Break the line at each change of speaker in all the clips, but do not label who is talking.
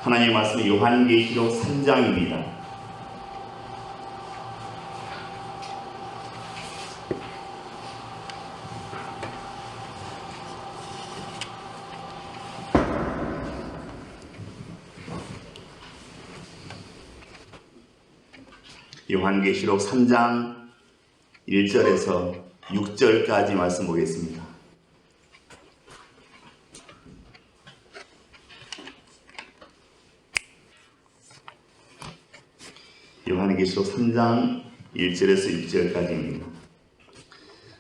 하나님의 말씀은 요한계시록 3장입니다. 요한계시록 3장 1절에서 6절까지 말씀 보겠습니다. 요한계시록 3장 1절에서 6절까지입니다.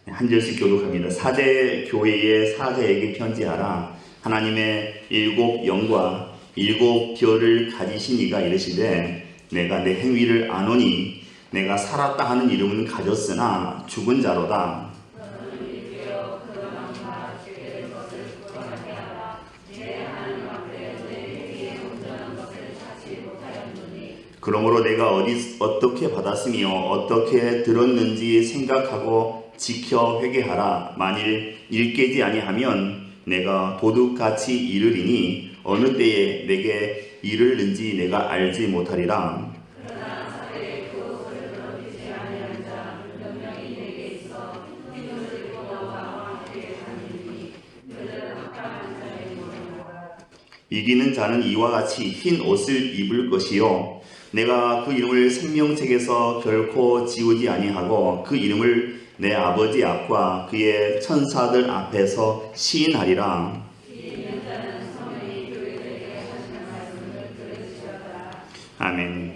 한 절씩 교독합니다. 사대 교회의 사자에게 편지하라. 하나님의 7 영과 7 별을 가지신 이가 이르시되 내가 내 행위를 아노니 내가 살았다 하는 이름은 가졌으나 죽은 자로다. 그러므로 내가 어떻게 받았으며 어떻게 들었는지 생각하고 지켜 회개하라. 만일 일깨지 아니하면 내가 도둑같이 이르리니 어느 때에 내게 이르는지 내가 알지 못하리라. 이기는 자는 이와 같이 흰 옷을 입을 것이요 내가 그 이름을 생명책에서 결코 지우지 아니하고 그 이름을 내 아버지 앞과 그의 천사들 앞에서 시인하리라. 아멘.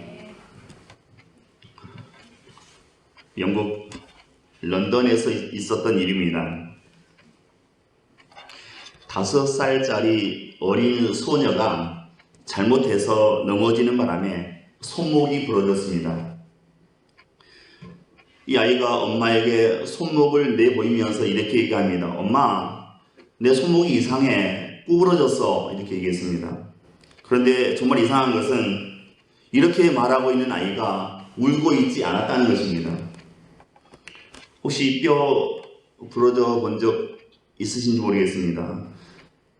영국 런던에서 있었던 일입니다. 5살짜리 어린 소녀가 잘못해서 넘어지는 바람에 손목이 부러졌습니다. 이 아이가 엄마에게 손목을 내보이면서 이렇게 얘기합니다. 엄마, 내 손목이 이상해. 구부러졌어. 이렇게 얘기했습니다. 그런데 정말 이상한 것은 이렇게 말하고 있는 아이가 울고 있지 않았다는 것입니다. 혹시 뼈 부러져 본 적 있으신지 모르겠습니다.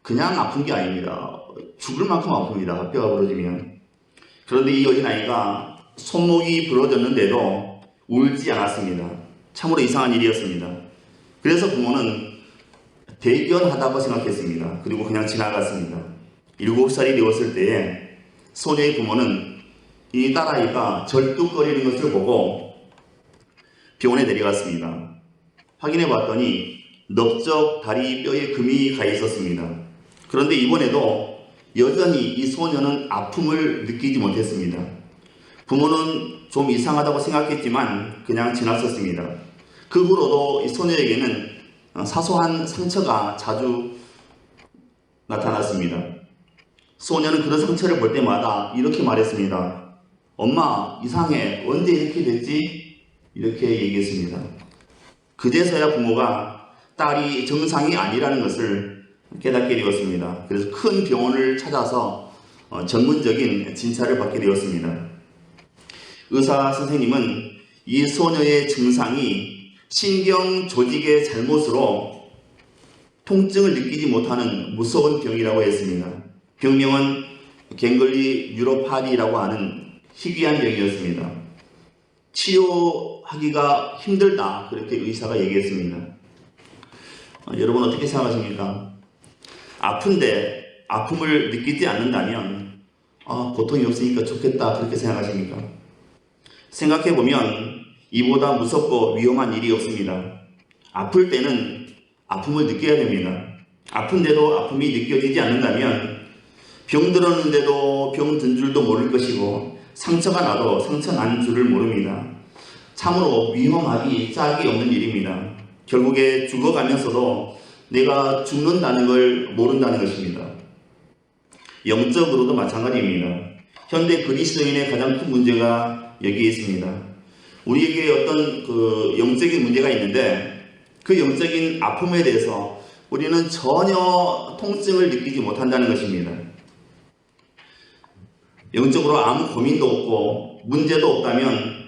그냥 아픈 게 아닙니다. 죽을 만큼 아픕니다. 뼈가 부러지면. 그런데 이 어린아이가 손목이 부러졌는데도 울지 않았습니다. 참으로 이상한 일이었습니다. 그래서 부모는 대견하다고 생각했습니다. 그리고 그냥 지나갔습니다. 7살이 되었을 때에 소녀의 부모는 이 딸아이가 절뚝거리는 것을 보고 병원에 데려갔습니다. 확인해 봤더니 넓적 다리 뼈에 금이 가 있었습니다. 그런데 이번에도 여전히 이 소녀는 아픔을 느끼지 못했습니다. 부모는 좀 이상하다고 생각했지만 그냥 지났었습니다. 그 후로도 이 소녀에게는 사소한 상처가 자주 나타났습니다. 소녀는 그런 상처를 볼 때마다 이렇게 말했습니다. 엄마, 이상해. 언제 이렇게 됐지? 이렇게 얘기했습니다. 그제서야 부모가 딸이 정상이 아니라는 것을 깨닫게 되었습니다. 그래서 큰 병원을 찾아서 전문적인 진찰을 받게 되었습니다. 의사 선생님은 이 소녀의 증상이 신경 조직의 잘못으로 통증을 느끼지 못하는 무서운 병이라고 했습니다. 병명은 갱글리 뉴로파디라고 하는 희귀한 병이었습니다. 치료하기가 힘들다, 그렇게 의사가 얘기했습니다. 여러분 어떻게 생각하십니까? 아픈데 아픔을 느끼지 않는다면 고통이 없으니까 좋겠다, 그렇게 생각하십니까? 생각해보면 이보다 무섭고 위험한 일이 없습니다. 아플 때는 아픔을 느껴야 됩니다. 아픈데도 아픔이 느껴지지 않는다면 병 들었는데도 병 든 줄도 모를 것이고 상처가 나도 상처 난 줄을 모릅니다. 참으로 위험하기 짝이 없는 일입니다. 결국에 죽어가면서도 내가 죽는다는 걸 모른다는 것입니다. 영적으로도 마찬가지입니다. 현대 그리스도인의 가장 큰 문제가 여기에 있습니다. 우리에게 어떤 영적인 문제가 있는데 그 영적인 아픔에 대해서 우리는 전혀 통증을 느끼지 못한다는 것입니다. 영적으로 아무 고민도 없고 문제도 없다면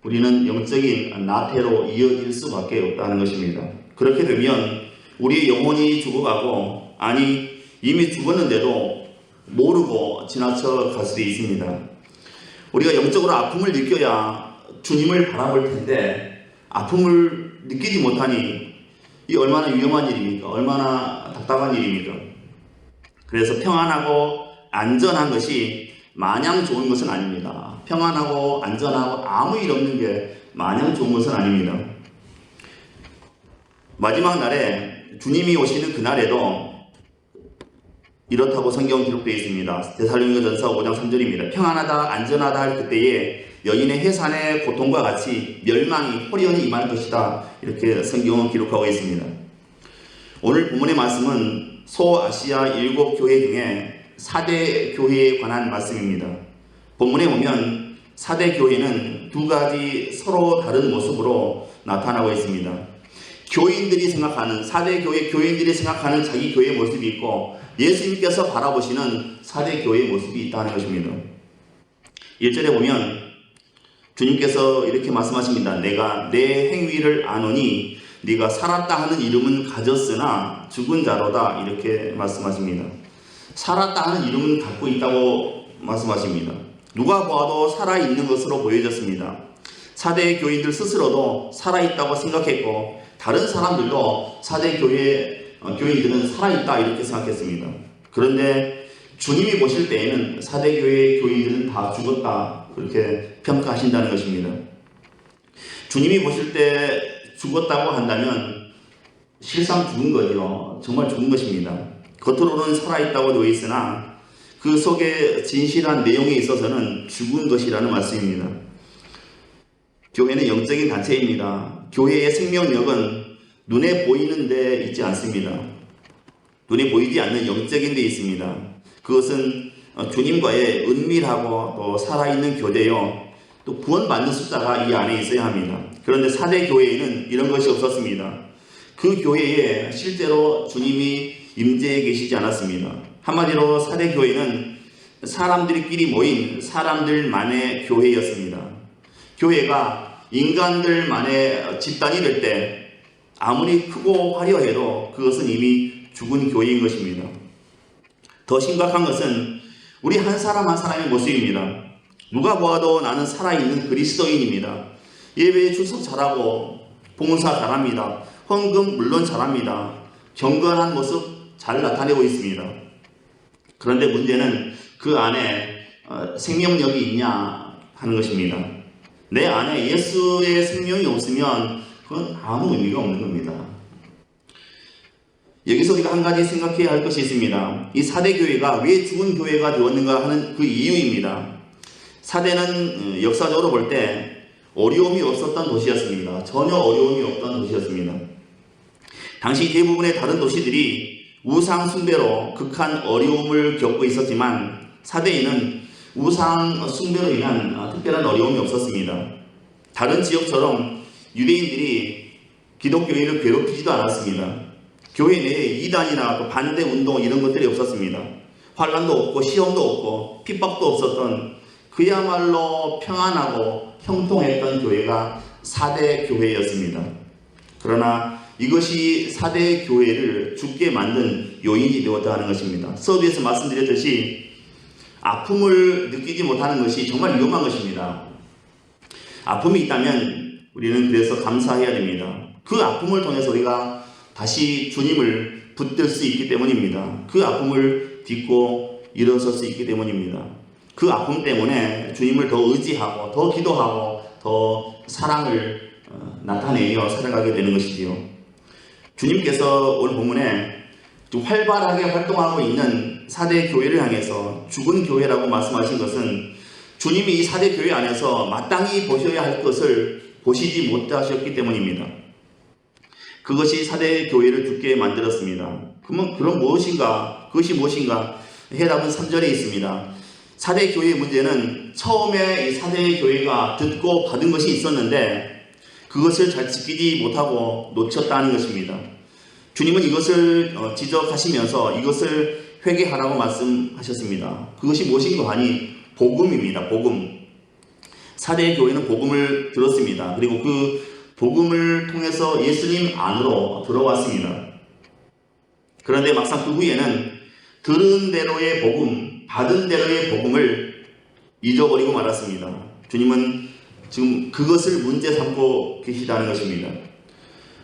우리는 영적인 나태로 이어질 수밖에 없다는 것입니다. 그렇게 되면 우리 영혼이 죽어가고, 아니 이미 죽었는데도 모르고 지나쳐 갈 수도 있습니다. 우리가 영적으로 아픔을 느껴야 주님을 바라볼 텐데 아픔을 느끼지 못하니 이 얼마나 위험한 일입니까? 얼마나 답답한 일입니까? 그래서 평안하고 안전한 것이 마냥 좋은 것은 아닙니다. 평안하고 안전하고 아무 일 없는 게 마냥 좋은 것은 아닙니다. 마지막 날에 주님이 오시는 그날에도 이렇다고 성경 기록되어 있습니다. 데살로니가전서 5장 3절입니다. 평안하다 안전하다 할 그때에 여인의 해산의 고통과 같이 멸망이 호련히 임할 것이다. 이렇게 성경은 기록하고 있습니다. 오늘 본문의 말씀은 소아시아 7교회 중에 4대 교회에 관한 말씀입니다. 본문에 보면 4대 교회는 두 가지 서로 다른 모습으로 나타나고 있습니다. 교인들이 생각하는 4대 교회 교인들이 생각하는 자기 교회의 모습이 있고 예수님께서 바라보시는 4대 교회의 모습이 있다는 것입니다. 1절에 보면 주님께서 이렇게 말씀하십니다. 내가 내 행위를 아노니 네가 살았다 하는 이름은 가졌으나 죽은 자로다. 이렇게 말씀하십니다. 살았다 하는 이름은 갖고 있다고 말씀하십니다. 누가 보아도 살아있는 것으로 보여졌습니다. 4대 교인들 스스로도 살아있다고 생각했고 다른 사람들도 4대 교인들은 살아있다 이렇게 생각했습니다. 그런데 주님이 보실 때에는 4대 교인들은 다 죽었다 그렇게 평가하신다는 것입니다. 주님이 보실 때 죽었다고 한다면 실상 죽은 거죠. 정말 죽은 것입니다. 겉으로는 살아있다고 되어 있으나 그 속에 진실한 내용에 있어서는 죽은 것이라는 말씀입니다. 교회는 영적인 단체입니다. 교회의 생명력은 눈에 보이는 데 있지 않습니다. 눈에 보이지 않는 영적인 데 있습니다. 그것은 주님과의 은밀하고 또 살아있는 교제요. 또 구원받는 숫자가 이 안에 있어야 합니다. 그런데 4대 교회에는 이런 것이 없었습니다. 그 교회에 실제로 주님이 임재해 계시지 않았습니다. 한마디로 4대 교회는 사람들끼리 모인 사람들만의 교회였습니다. 교회가 인간들만의 집단이 될 때 아무리 크고 화려해도 그것은 이미 죽은 교회인 것입니다. 더 심각한 것은 우리 한 사람 한 사람의 모습입니다. 누가 보아도 나는 살아있는 그리스도인입니다. 예배에 출석 잘하고 봉사 잘합니다. 헌금 물론 잘합니다. 경건한 모습 잘 나타내고 있습니다. 그런데 문제는 그 안에 생명력이 있냐 하는 것입니다. 내 안에 예수의 생명이 없으면 그건 아무 의미가 없는 겁니다. 여기서 우리가 한 가지 생각해야 할 것이 있습니다. 이 4대 교회가 왜 죽은 교회가 되었는가 하는 그 이유입니다. 4대는 역사적으로 볼 때 어려움이 없었던 도시였습니다. 전혀 어려움이 없던 도시였습니다. 당시 대부분의 다른 도시들이 우상 숭배로 극한 어려움을 겪고 있었지만 4대에는 우상 숭배로 인한 특별한 어려움이 없었습니다. 다른 지역처럼 유대인들이 기독교인을 괴롭히지도 않았습니다. 교회 내에 이단이나 반대 운동 이런 것들이 없었습니다. 환난도 없고 시험도 없고 핍박도 없었던 그야말로 평안하고 형통했던 교회가 4대 교회였습니다. 그러나 이것이 4대 교회를 죽게 만든 요인이 되었다는 것입니다. 서두에서 말씀드렸듯이 아픔을 느끼지 못하는 것이 정말 위험한 것입니다. 아픔이 있다면 우리는 그래서 감사해야 됩니다. 그 아픔을 통해서 우리가 다시 주님을 붙들 수 있기 때문입니다. 그 아픔을 딛고 일어설 수 있기 때문입니다. 그 아픔 때문에 주님을 더 의지하고 더 기도하고 더 사랑을 나타내며 살아가게 되는 것이지요. 주님께서 오늘 본문에 활발하게 활동하고 있는 4대 교회를 향해서 죽은 교회라고 말씀하신 것은 주님이 이 4대 교회 안에서 마땅히 보셔야 할 것을 보시지 못하셨기 때문입니다. 그것이 4대 교회를 죽게 만들었습니다. 그럼 무엇인가? 그것이 무엇인가? 해답은 3절에 있습니다. 4대 교회의 문제는 처음에 이 4대 교회가 듣고 받은 것이 있었는데 그것을 잘 지키지 못하고 놓쳤다는 것입니다. 주님은 이것을 지적하시면서 이것을 회개하라고 말씀하셨습니다. 그것이 무엇인가 하니 복음입니다. 복음. 4대 교회는 복음을 들었습니다. 그리고 그 복음을 통해서 예수님 안으로 들어왔습니다. 그런데 막상 그 후에는 들은 대로의 복음, 받은 대로의 복음을 잊어버리고 말았습니다. 주님은 지금 그것을 문제 삼고 계시다는 것입니다.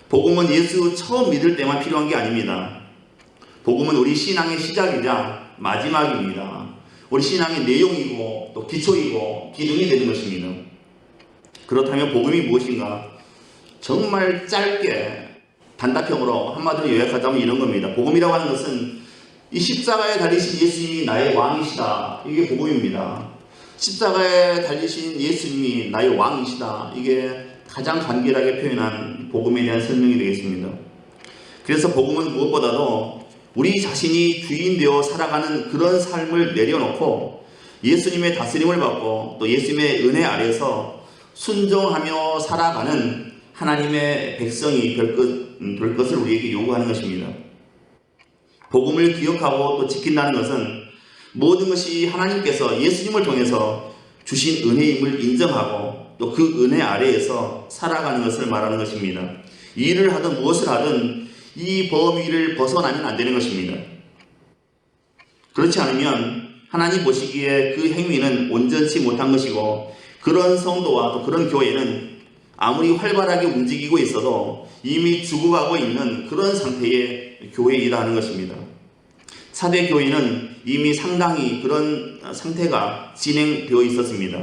복음은 예수 처음 믿을 때만 필요한 게 아닙니다. 복음은 우리 신앙의 시작이자 마지막입니다. 우리 신앙의 내용이고 또 기초이고 기둥이 되는 것입니다. 그렇다면 복음이 무엇인가? 정말 짧게 단답형으로 한마디로 요약하자면 이런 겁니다. 복음이라고 하는 것은 이 십자가에 달리신 예수님이 나의 왕이시다. 이게 복음입니다. 십자가에 달리신 예수님이 나의 왕이시다. 이게 가장 간결하게 표현한 복음에 대한 설명이 되겠습니다. 그래서 복음은 무엇보다도 우리 자신이 주인 되어 살아가는 그런 삶을 내려놓고 예수님의 다스림을 받고 또 예수님의 은혜 아래서 순종하며 살아가는 하나님의 백성이 될 것을 우리에게 요구하는 것입니다. 복음을 기억하고 또 지킨다는 것은 모든 것이 하나님께서 예수님을 통해서 주신 은혜임을 인정하고 또 그 은혜 아래에서 살아가는 것을 말하는 것입니다. 일을 하든 무엇을 하든 이 범위를 벗어나면 안 되는 것입니다. 그렇지 않으면 하나님 보시기에 그 행위는 온전치 못한 것이고 그런 성도와 또 그런 교회는 아무리 활발하게 움직이고 있어도 이미 죽어가고 있는 그런 상태의 교회이다 하는 것입니다. 사대 교회는 이미 상당히 그런 상태가 진행되어 있었습니다.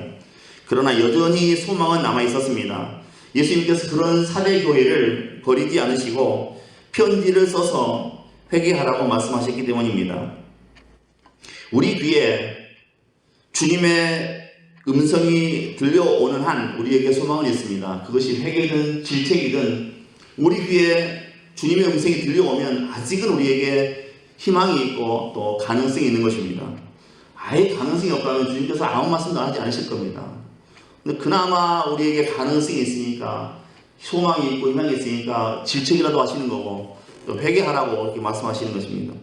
그러나 여전히 소망은 남아 있었습니다. 예수님께서 그런 사대 교회를 버리지 않으시고 편지를 써서 회개하라고 말씀하셨기 때문입니다. 우리 귀에 주님의 음성이 들려오는 한 우리에게 소망은 있습니다. 그것이 회개든 질책이든 우리 귀에 주님의 음성이 들려오면 아직은 우리에게 희망이 있고 또 가능성이 있는 것입니다. 아예 가능성이 없다면 주님께서 아무 말씀도 하지 않으실 겁니다. 근데 그나마 우리에게 가능성이 있으니까 소망이 있고 희망이 있으니까 질책이라도 하시는 거고 또 회개하라고 이렇게 말씀하시는 것입니다.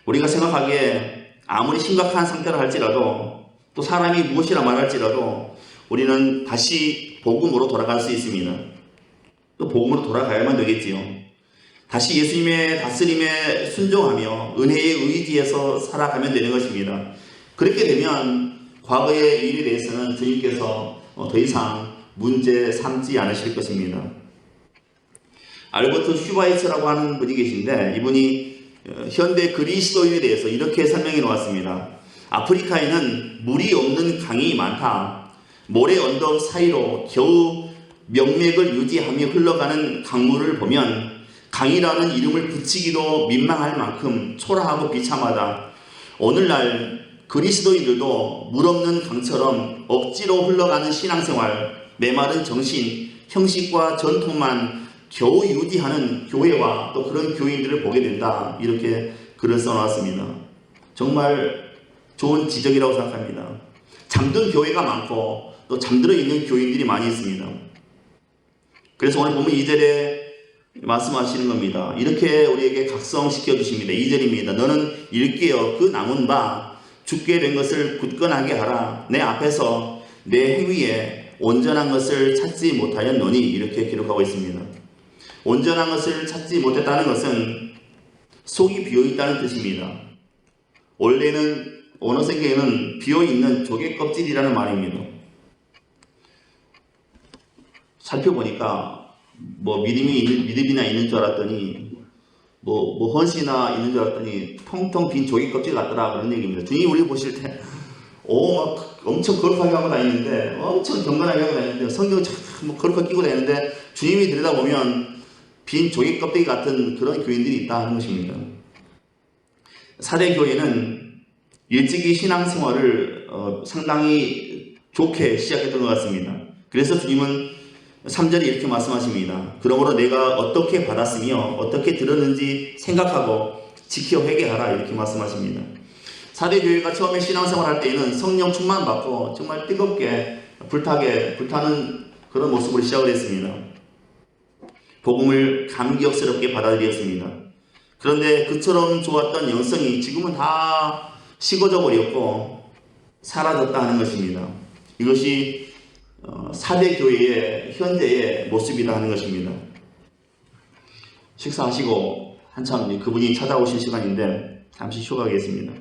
우리가 생각하기에 아무리 심각한 상태라 할지라도 또 사람이 무엇이라 말할지라도 우리는 다시 복음으로 돌아갈 수 있습니다. 또 복음으로 돌아가야만 되겠지요. 다시 예수님의 다스림에 순종하며 은혜의 의지에서 살아가면 되는 것입니다. 그렇게 되면 과거의 일에 대해서는 주님께서 더 이상 문제 삼지 않으실 것입니다. 알버트 슈바이처라고 하는 분이 계신데 이분이 현대 그리스도인에 대해서 이렇게 설명해 놓았습니다. 아프리카에는 물이 없는 강이 많다. 모래 언덕 사이로 겨우 명맥을 유지하며 흘러가는 강물을 보면 강이라는 이름을 붙이기도 민망할 만큼 초라하고 비참하다. 오늘날 그리스도인들도 물 없는 강처럼 억지로 흘러가는 신앙생활, 메마른 정신, 형식과 전통만 겨우 유지하는 교회와 또 그런 교인들을 보게 된다. 이렇게 글을 써놨습니다. 정말 좋은 지적이라고 생각합니다. 잠든 교회가 많고 또 잠들어 있는 교인들이 많이 있습니다. 그래서 오늘 보면 2절에 말씀하시는 겁니다. 이렇게 우리에게 각성시켜 주십니다. 2절입니다. 너는 일깨어 그 남은 바 죽게 된 것을 굳건하게 하라. 내 앞에서 내 행위에 온전한 것을 찾지 못하였노니 이렇게 기록하고 있습니다. 온전한 것을 찾지 못했다는 것은 속이 비어있다는 뜻입니다. 원래는 언어생계에는 비어있는 조개 껍질이라는 말입니다. 살펴보니까 믿음이나 있는 줄 알았더니 헌신이나 있는 줄 알았더니 텅텅 빈 조개 껍질 같더라 그런 얘기입니다. 주님이 우리 보실 때 막 엄청 거룩하게 하고 다니는데 엄청 경건하게 하고 다니는데 성경을 참 거룩하게 끼고 다니는데 주님이 들여다보면 빈 조개 껍데기 같은 그런 교인들이 있다 하는 것입니다. 사대 교회는 일찍이 신앙생활을 상당히 좋게 시작했던 것 같습니다. 그래서 주님은 3절에 이렇게 말씀하십니다. 그러므로 내가 어떻게 받았으며 어떻게 들었는지 생각하고 지켜 회개하라 이렇게 말씀하십니다. 사대 교회가 처음에 신앙생활 할 때에는 성령 충만 받고 정말 뜨겁게 불타는 그런 모습으로 시작을 했습니다. 복음을 감격스럽게 받아들였습니다. 그런데 그처럼 좋았던 영성이 지금은 다 식어져 버렸고 사라졌다 하는 것입니다. 이것이 사대 교회의 현재의 모습이다 하는 것입니다. 식사하시고 한참 그분이 찾아오실 시간인데 잠시 쉬어가겠습니다.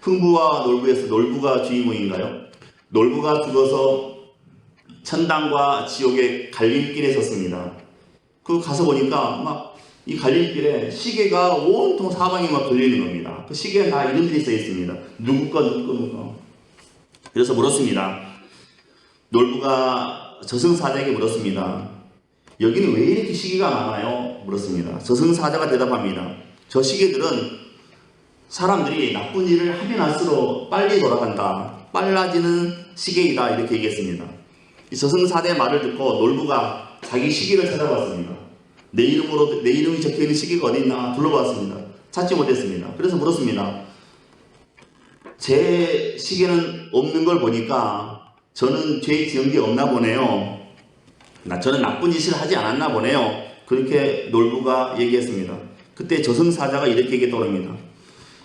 흥부와 놀부에서 놀부가 주인공인가요? 놀부가 죽어서 천당과 지옥의 갈림길에 섰습니다. 그 가서 보니까 막 이 갈림길에 시계가 온통 사방에 막 걸리는 겁니다. 그 시계에 다 이름들이 써 있습니다. 누구 거. 그래서 물었습니다. 놀부가 저승사자에게 물었습니다. 여기는 왜 이렇게 시계가 많아요? 물었습니다. 저승사자가 대답합니다. 저 시계들은 사람들이 나쁜 일을 하면 할수록 빨리 돌아간다. 빨라지는 시계이다. 이렇게 얘기했습니다. 이 저승사자의 말을 듣고 놀부가 자기 시계를 찾아봤습니다. 내 이름이 적혀있는 시계가 어디 있나 둘러봤습니다. 찾지 못했습니다. 그래서 물었습니다. 제 시계는 없는 걸 보니까 저는 죄 지은 게 없나 보네요. 저는 나쁜 짓을 하지 않았나 보네요. 그렇게 놀부가 얘기했습니다. 그때 저승사자가 이렇게 얘기했다고 합니다.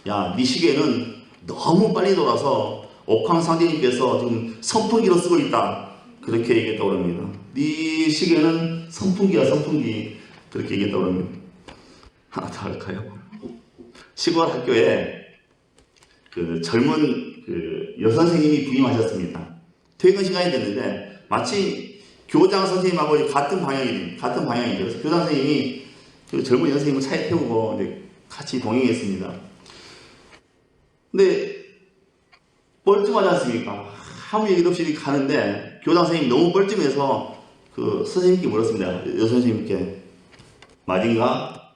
야, 네 시계는 너무 빨리 돌아서 옥황상제님께서 지금 선풍기로 쓰고 있다. 그렇게 얘기했다고 합니다. 네 시계는 선풍기야, 선풍기. 그렇게 얘기했다고 합니다. 하나 더 할까요? 시골 학교에 그 젊은 그 여선생님이 부임하셨습니다. 퇴근 시간이 됐는데 마치 교장 선생님하고 같은 방향이죠. 그래서 교장 선생님이 그 젊은 여선생님을 차에 태우고 이제 같이 동행했습니다. 근데 뻘쭘하지 않습니까? 아무 얘기도 없이 가는데 교장 선생님이 너무 뻘쭘해서 그 선생님께 물었습니다. 여선생님께 맞인가?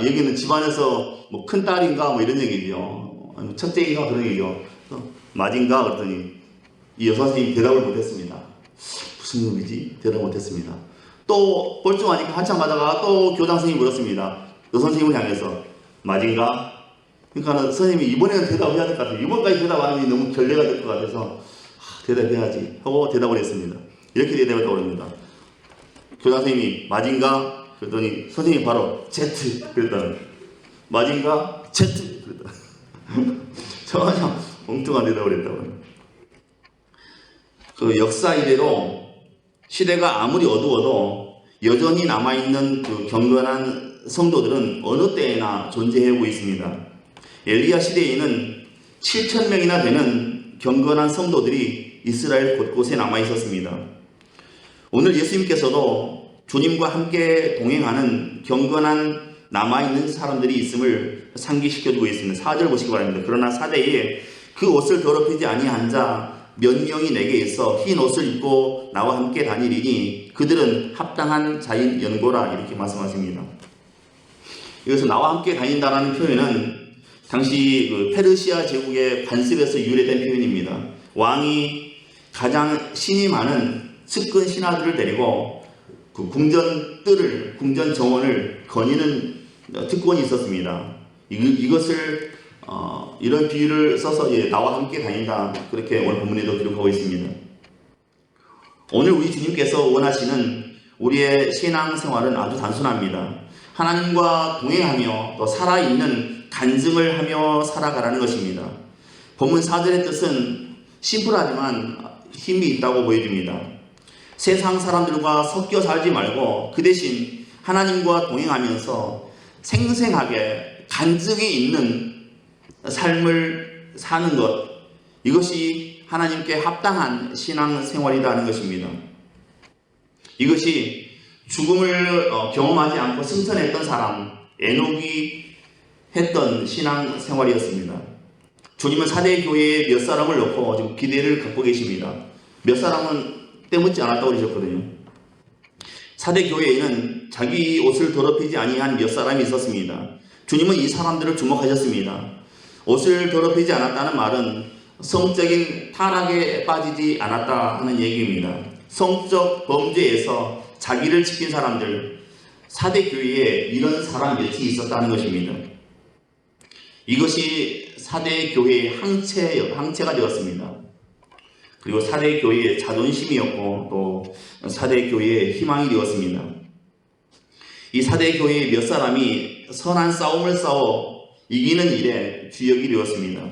여기는 집안에서 뭐 큰딸인가? 뭐 이런 얘기죠. 아니면 첫째인가? 그런 얘기죠. 맞인가? 그랬더니 이 여선생님이 대답을 못했습니다. 무슨 놈이지? 대답 못했습니다. 또 뻘쭘하니까 한참 가다가 또 교장 선생님이 물었습니다. 여선생님을 향해서 맞인가? 그러니까 선생님이 이번에는 대답해야 될 것 같아요. 이번까지 대답 안 하면 너무 결례가 될 것 같아서 대답해야지 하고 대답을 했습니다. 이렇게 대답했다고 합니다. 교장 선생님이 맞인가? 그랬더니 선생님이 바로 Z 그랬다는 맞인가? Z 그랬다. 전혀 엉뚱한 대답을 했다고 합니다. 그 역사 이래로 시대가 아무리 어두워도 여전히 남아있는 그 경건한 성도들은 어느 때에나 존재하고 있습니다. 엘리야 시대에는 7,000명이나 되는 경건한 성도들이 이스라엘 곳곳에 남아 있었습니다. 오늘 예수님께서도 주님과 함께 동행하는 경건한 남아있는 사람들이 있음을 상기시켜주고 있습니다. 4절 보시기 바랍니다. 그러나 사대에 그 옷을 더럽히지 아니한 자 몇 명이 내게 있어 흰 옷을 입고 나와 함께 다니리니 그들은 합당한 자인 연고라 이렇게 말씀하십니다. 여기서 나와 함께 다닌다라는 표현은 당시 그 페르시아 제국의 반습에서 유래된 표현입니다. 왕이 가장 신이 많은 측근 신하들을 데리고 그 궁전 정원을 거니는 특권이 있었습니다. 이것을 이런 비유를 써서 나와 함께 다닌다 그렇게 오늘 본문에도 기록하고 있습니다. 오늘 우리 주님께서 원하시는 우리의 신앙생활은 아주 단순합니다. 하나님과 동행하며 또 살아있는 간증을 하며 살아가라는 것입니다. 본문 4절의 뜻은 심플하지만 힘이 있다고 보여줍니다. 세상 사람들과 섞여 살지 말고 그 대신 하나님과 동행하면서 생생하게 간증이 있는 삶을 사는 것, 이것이 하나님께 합당한 신앙생활이라는 것입니다. 이것이 죽음을 경험하지 않고 승천했던 사람 에녹이 했던 신앙생활이었습니다. 주님은 사대 교회에 몇 사람을 넣고 지금 기대를 갖고 계십니다. 몇 사람은 때묻지 않았다고 그러셨거든요. 사대 교회에는 자기 옷을 더럽히지 아니한 몇 사람이 있었습니다. 주님은 이 사람들을 주목하셨습니다. 옷을 더럽히지 않았다는 말은 성적인 타락에 빠지지 않았다 하는 얘기입니다. 성적 범죄에서 자기를 지킨 사람들, 사대 교회에 이런 사람 몇이 있었다는 것입니다. 이것이 사대 교회의 항체가 되었습니다. 그리고 사대 교회의 자존심이었고 또 사대 교회의 희망이 되었습니다. 이 사대 교회의 몇 사람이 선한 싸움을 싸워 이기는 일에 주역이 되었습니다.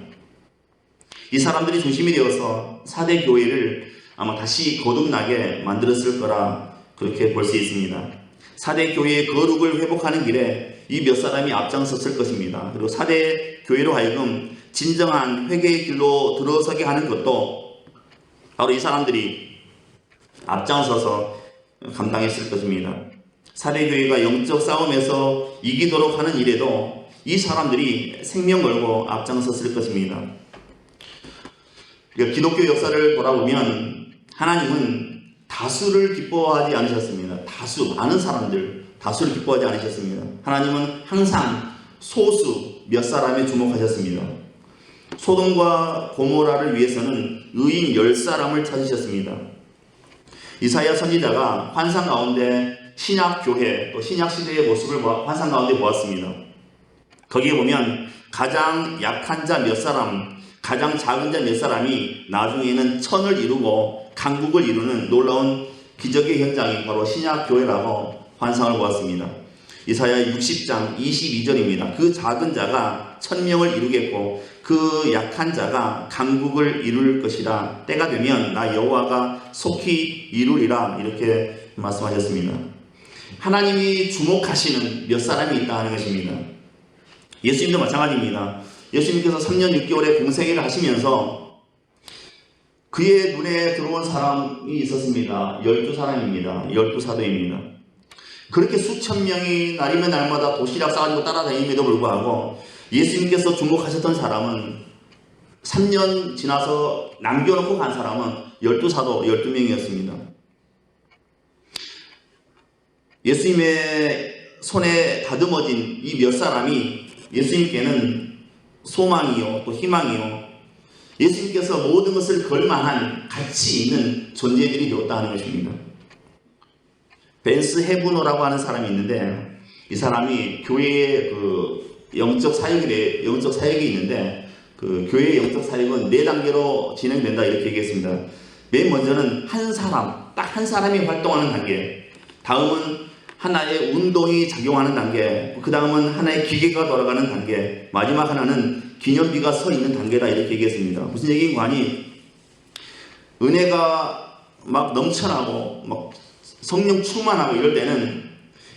이 사람들이 중심이 되어서 사대 교회를 아마 다시 거듭나게 만들었을 거라 그렇게 볼 수 있습니다. 사대 교회의 거룩을 회복하는 길에 이 몇 사람이 앞장섰을 것입니다. 그리고 사대 교회로 하여금 진정한 회개의 길로 들어서게 하는 것도 바로 이 사람들이 앞장서서 감당했을 것입니다. 사대교회가 영적 싸움에서 이기도록 하는 일에도 이 사람들이 생명 걸고 앞장섰을 것입니다. 기독교 역사를 돌아보면 하나님은 다수를 기뻐하지 않으셨습니다. 많은 사람들, 다수를 기뻐하지 않으셨습니다. 하나님은 항상 소수 몇 사람에 주목하셨습니다. 소돔과 고모라를 위해서는 의인 10사람을 찾으셨습니다. 이사야 선지자가 환상 가운데 신약교회 또 신약시대의 모습을 환상 가운데 보았습니다. 거기에 보면 가장 약한 자 몇 사람, 가장 작은 자 몇 사람이 나중에는 천을 이루고 강국을 이루는 놀라운 기적의 현장이 바로 신약교회라고 환상을 보았습니다. 이사야 60장 22절입니다. 그 작은 자가 1000명을 이루겠고 그 약한 자가 강국을 이룰 것이라. 때가 되면 나 여호와가 속히 이루리라. 이렇게 말씀하셨습니다. 하나님이 주목하시는 몇 사람이 있다 하는 것입니다. 예수님도 마찬가지입니다. 예수님께서 3년 6개월의 공생애를 하시면서 그의 눈에 들어온 사람이 있었습니다. 12사람입니다. 12사도입니다. 그렇게 수천 명이 날이면 날마다 도시락 싸가지고 따라다님에도 불구하고 예수님께서 주목하셨던 사람은 3년 지나서 남겨놓고 간 사람은 12사도 12명이었습니다. 예수님의 손에 다듬어진 이 몇 사람이 예수님께는 소망이요 또 희망이요 예수님께서 모든 것을 걸만한 가치 있는 존재들이 되었다 하는 것입니다. 벤스 헤브노라고 하는 사람이 있는데 이 사람이 교회의 영적 사역이 있는데 그 교회의 영적 사역은 4단계로 진행된다 이렇게 얘기했습니다. 맨 먼저는 딱 한 사람이 활동하는 단계, 다음은 하나의 운동이 작용하는 단계, 그 다음은 하나의 기계가 돌아가는 단계, 마지막 하나는 기념비가 서 있는 단계다 이렇게 얘기했습니다. 무슨 얘기인가 하니 은혜가 막 넘쳐나고 막 성령 충만하고 이럴 때는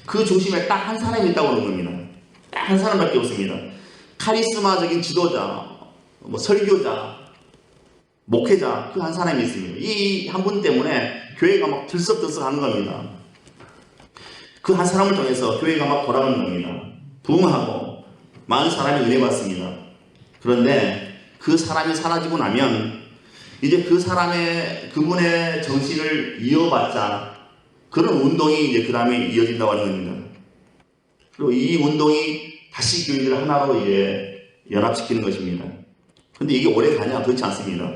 그 중심에 딱 한 사람이 있다고 하는 겁니다. 딱 한 사람밖에 없습니다. 카리스마적인 지도자, 설교자, 목회자 그 한 사람이 있습니다. 이 한 분 때문에 교회가 막 들썩들썩 하는 겁니다. 그 한 사람을 통해서 교회가 막 돌아가는 겁니다. 부흥하고 많은 사람이 은혜 받습니다. 그런데 그 사람이 사라지고 나면 이제 그분의 정신을 이어받자 그런 운동이 이제 그 다음에 이어진다고 하는 겁니다. 그리고 이 운동이 다시 교회를 하나로 이제 연합시키는 것입니다. 근데 이게 오래 가냐? 그렇지 않습니다.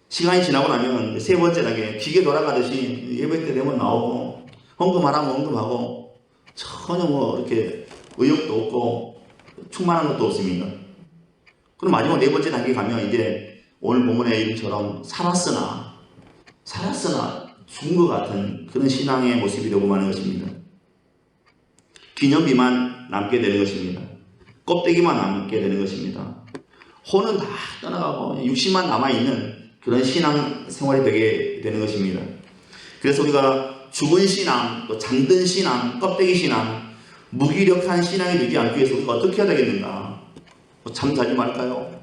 시간이 지나고 나면 세 번째 단계 기계 돌아가듯이 예배 때 되면 나오고 헌금하라면 헌금하고 전혀 이렇게 의욕도 없고 충만한 것도 없습니다. 그럼 마지막 4번째 단계 가면 이제 오늘 본문의 이름처럼 살았으나 죽은 것 같은 그런 신앙의 모습이 되고 마는 것입니다. 기념비만 남게 되는 것입니다. 껍데기만 남게 되는 것입니다. 혼은 다 떠나가고 육신만 남아있는 그런 신앙 생활이 되게 되는 것입니다. 그래서 우리가 죽은 신앙, 또 잠든 신앙, 껍데기 신앙, 무기력한 신앙이 되지 않기 위해서 우리가 어떻게 해야 되겠는가? 잠자지 말까요?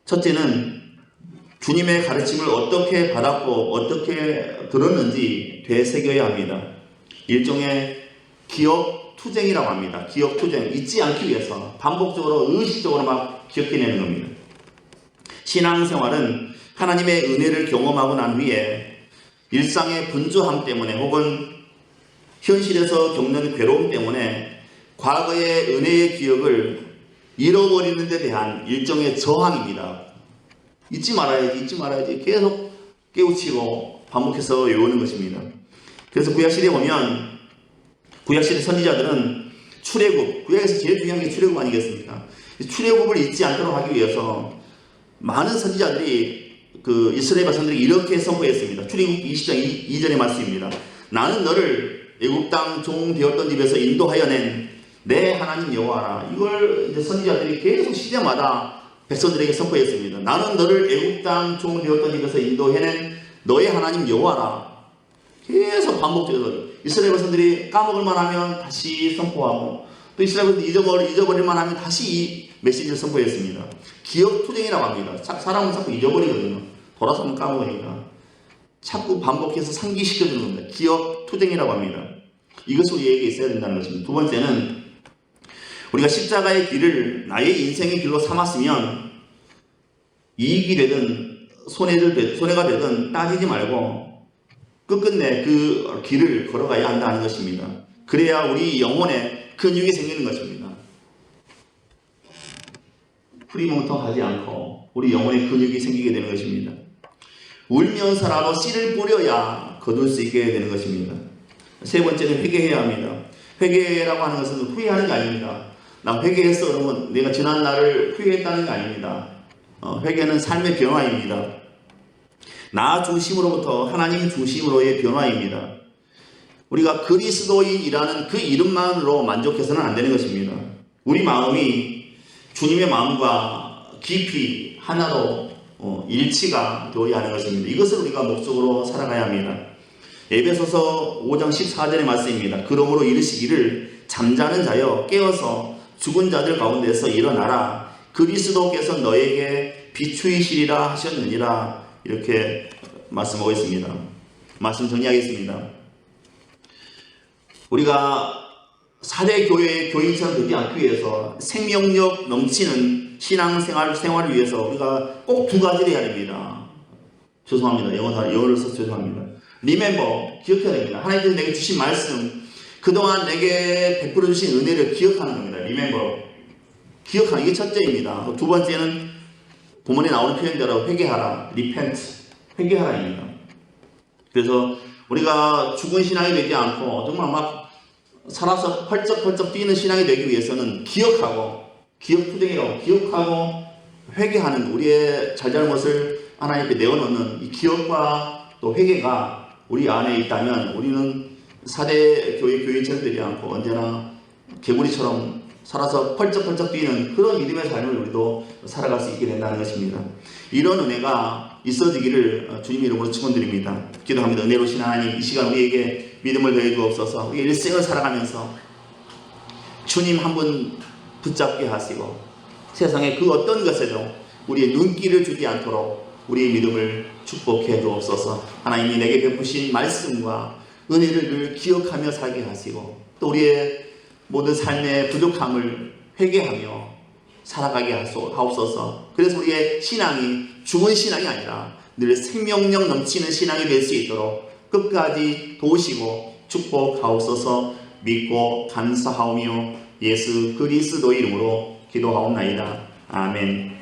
첫째는 주님의 가르침을 어떻게 받았고 어떻게 들었는지 되새겨야 합니다. 일종의 기억 투쟁이라고 합니다. 기억 투쟁, 잊지 않기 위해서 반복적으로 의식적으로 막 기억해내는 겁니다. 신앙생활은 하나님의 은혜를 경험하고 난 후에 일상의 분주함 때문에 혹은 현실에서 겪는 괴로움 때문에 과거의 은혜의 기억을 잃어버리는 데 대한 일종의 저항입니다. 잊지 말아야지 계속 깨우치고 반복해서 외우는 것입니다. 그래서 구약시대에 보면 구약시대 선지자들은 출애굽, 구약에서 제일 중요한 게 출애굽 아니겠습니까? 출애굽을 잊지 않도록 하기 위해서 많은 선지자들이 그 이스라엘 백성들이 이렇게 선포했습니다. 출애굽 20장 2절의 말씀입니다. 나는 너를 애굽 땅 종 되었던 집에서 인도하여 낸 내 하나님 여호와라. 이걸 이제 선지자들이 계속 시대마다 백성들에게 선포했습니다. 나는 너를 애굽 땅 종 되었던 집에서 인도해낸 너의 하나님 여호와라. 계속 반복적으로 이스라엘 백성들이 까먹을만 하면 다시 선포하고 또 이스라엘에서 잊어버릴만 하면 다시 이 메시지를 선포했습니다. 기억투쟁이라고 합니다. 사람은 자꾸 잊어버리거든요. 돌아서 한번 까먹으니까. 자꾸 반복해서 상기시켜주는 겁니다. 기억투쟁이라고 합니다. 이것이 우리에게 있어야 된다는 것입니다. 두 번째는 우리가 십자가의 길을 나의 인생의 길로 삼았으면 이익이 되든 손해가 되든 따지지 말고 끝끝내 그 길을 걸어가야 한다는 것입니다. 그래야 우리 영혼에 근육이 생기는 것입니다. 프리모터하지 않고 우리 영혼에 근육이 생기게 되는 것입니다. 울면서라도 씨를 뿌려야 거둘 수 있게 되는 것입니다. 세 번째는 회개해야 합니다. 회개라고 하는 것은 후회하는 게 아닙니다. 나 회개했어 그러면 내가 지난 날을 후회했다는 게 아닙니다. 회개는 삶의 변화입니다. 나 중심으로부터 하나님 중심으로의 변화입니다. 우리가 그리스도인이라는 그 이름만으로 만족해서는 안 되는 것입니다. 우리 마음이 주님의 마음과 깊이 하나로 일치가 되어야 하는 것입니다. 이것을 우리가 목적으로 살아가야 합니다. 에베소서 5장 14절의 말씀입니다. 그러므로 이르시기를 잠자는 자여 깨어서 죽은 자들 가운데서 일어나라. 그리스도께서 너에게 비추이시리라 하셨느니라. 이렇게 말씀하고 있습니다. 말씀 정리하겠습니다. 우리가 4대 교회의 교인처럼 되지 않기 위해서 생명력 넘치는 신앙생활을 위해서 우리가 꼭 두 가지를 해야 됩니다. 죄송합니다. 영어를 써서 죄송합니다. Remember, 기억해야 됩니다. 하나님께서 내게 주신 말씀, 그동안 내게 베풀어 주신 은혜를 기억하는 겁니다. Remember, 기억하는 게 첫째입니다. 두 번째는 본문에 나오는 표현대로 회개하라, repent, 회개하라입니다. 그래서 우리가 죽은 신앙이 되지 않고 정말 막 살아서 펄쩍펄쩍 뛰는 신앙이 되기 위해서는 기억투쟁이라고 기억하고 회개하는 우리의 잘잘못을 하나님께 내어놓는 이 기억과 또 회개가 우리 안에 있다면 우리는 4대 교회 교인처럼 되지 않고 언제나 개구리처럼 살아서 펄쩍펄쩍 뛰는 그런 믿음의 삶을 우리도 살아갈 수 있게 된다는 것입니다. 이런 은혜가 있어지기를 주님 이름으로 축원드립니다. 기도합니다. 은혜로우신 하나님, 이 시간 우리에게 믿음을 더해 주옵소서. 우리 일생을 살아가면서 주님 한 분 붙잡게 하시고 세상의 그 어떤 것에도 우리의 눈길을 주지 않도록 우리의 믿음을 축복해 주옵소서. 하나님이 내게 베푸신 말씀과 은혜를 늘 기억하며 살게 하시고 또 우리의 모든 삶의 부족함을 회개하며 살아가게 하옵소서. 그래서 우리의 신앙이 죽은 신앙이 아니라 늘 생명력 넘치는 신앙이 될 수 있도록 끝까지 도우시고 축복하옵소서. 믿고 감사하오며 예수 그리스도 이름으로 기도하옵나이다. 아멘.